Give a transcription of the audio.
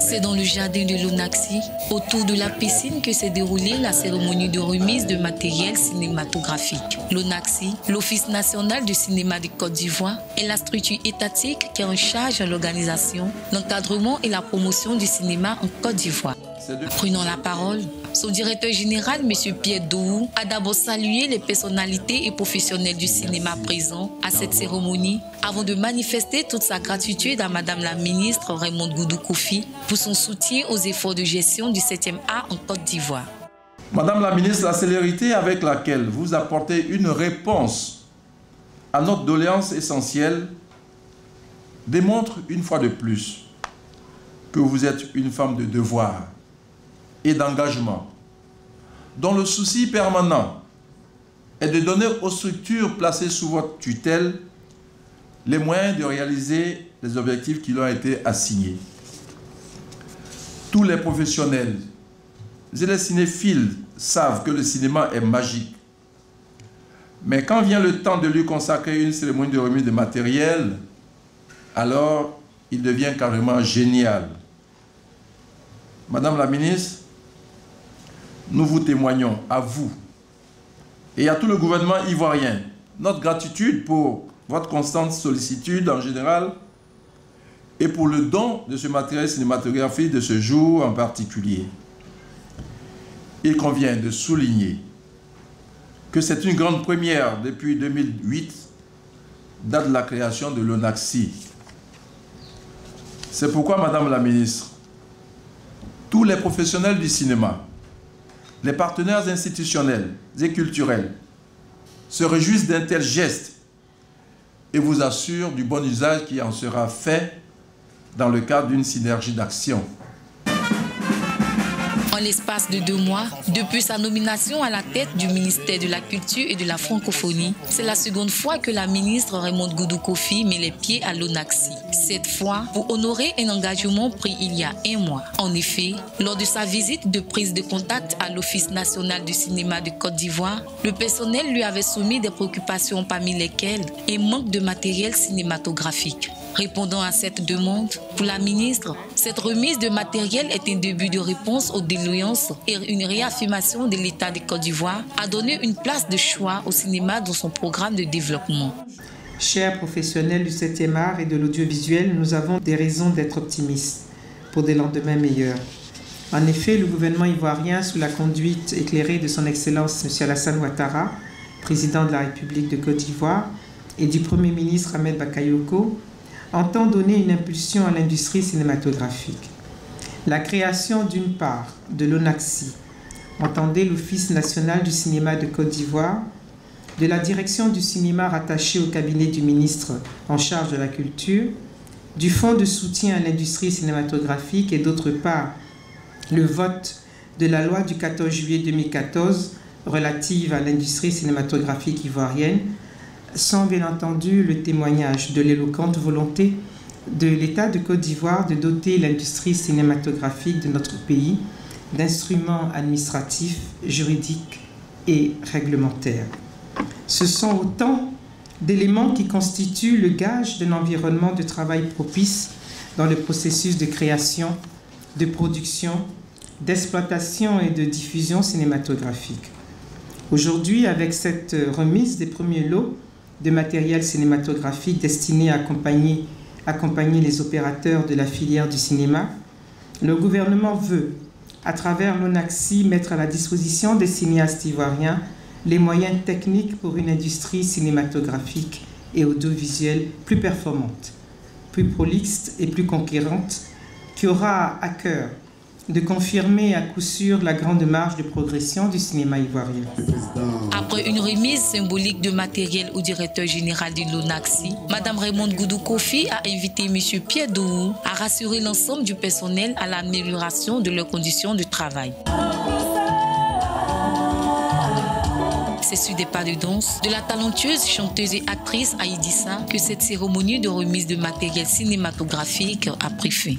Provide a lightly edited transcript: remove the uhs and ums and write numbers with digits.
C'est dans le jardin de l'Onaxi, autour de la piscine, que s'est déroulée la cérémonie de remise de matériel cinématographique. L'Onaxi, l'Office national du cinéma de Côte d'Ivoire, est la structure étatique qui est en charge de l'organisation, l'encadrement et la promotion du cinéma en Côte d'Ivoire. Prenant la parole, son directeur général, M. Pierre Dohou, a d'abord salué les personnalités et professionnels du cinéma présents à cette cérémonie avant de manifester toute sa gratitude à Madame la ministre Raymonde Goudou Kofi pour son soutien aux efforts de gestion du 7e art en Côte d'Ivoire. Madame la ministre, la célérité avec laquelle vous apportez une réponse à notre doléance essentielle démontre une fois de plus que vous êtes une femme de devoir et d'engagement, dont le souci permanent est de donner aux structures placées sous votre tutelle les moyens de réaliser les objectifs qui leur ont été assignés. Tous les professionnels et les cinéphiles savent que le cinéma est magique. Mais quand vient le temps de lui consacrer une cérémonie de remise de matériel, alors il devient carrément génial. Madame la ministre, nous vous témoignons à vous et à tout le gouvernement ivoirien notre gratitude pour votre constante sollicitude en général et pour le don de ce matériel cinématographique de ce jour en particulier. Il convient de souligner que c'est une grande première depuis 2008, date de la création de l'Onaxi. C'est pourquoi, Madame la ministre, tous les professionnels du cinéma, les partenaires institutionnels et culturels se réjouissent d'un tel geste et vous assurent du bon usage qui en sera fait dans le cadre d'une synergie d'action. En l'espace de 2 mois, depuis sa nomination à la tête du ministère de la Culture et de la Francophonie, c'est la seconde fois que la ministre Raymonde Goudou Kofi met les pieds à l'Onaxi. Cette fois, pour honorer un engagement pris il y a 1 mois. En effet, lors de sa visite de prise de contact à l'Office national du cinéma de Côte d'Ivoire, le personnel lui avait soumis des préoccupations parmi lesquelles un manque de matériel cinématographique. Répondant à cette demande, pour la ministre, cette remise de matériel est un début de réponse aux déloyances et une réaffirmation de l'État de Côte d'Ivoire à donner une place de choix au cinéma dans son programme de développement. Chers professionnels du 7e art et de l'audiovisuel, nous avons des raisons d'être optimistes pour des lendemains meilleurs. En effet, le gouvernement ivoirien, sous la conduite éclairée de son Excellence M. Alassane Ouattara, président de la République de Côte d'Ivoire, et du Premier ministre Ahmed Bakayoko, entend donner une impulsion à l'industrie cinématographique. La création d'une part de l'Onaxi, entendez l'Office national du cinéma de Côte d'Ivoire, de la direction du cinéma rattachée au cabinet du ministre en charge de la culture, du fonds de soutien à l'industrie cinématographique et d'autre part le vote de la loi du 14 juillet 2014 relative à l'industrie cinématographique ivoirienne sont bien entendu le témoignage de l'éloquente volonté de l'État de Côte d'Ivoire de doter l'industrie cinématographique de notre pays d'instruments administratifs, juridiques et réglementaires. Ce sont autant d'éléments qui constituent le gage d'un environnement de travail propice dans le processus de création, de production, d'exploitation et de diffusion cinématographique. Aujourd'hui, avec cette remise des premiers lots de matériel cinématographique destiné à accompagner les opérateurs de la filière du cinéma, le gouvernement veut, à travers l'Onaxi, mettre à la disposition des cinéastes ivoiriens les moyens techniques pour une industrie cinématographique et audiovisuelle plus performante, plus prolixe et plus conquérante, qui aura à cœur de confirmer à coup sûr la grande marge de progression du cinéma ivoirien. Après une remise symbolique de matériel au directeur général de l'Onaxi, Mme Raymonde Goudou Kofi a invité M. Pierre Dohou à rassurer l'ensemble du personnel à l'amélioration de leurs conditions de travail. C'est sur des pas de danse de la talentueuse chanteuse et actrice Aïdissa que cette cérémonie de remise de matériel cinématographique a pris fin.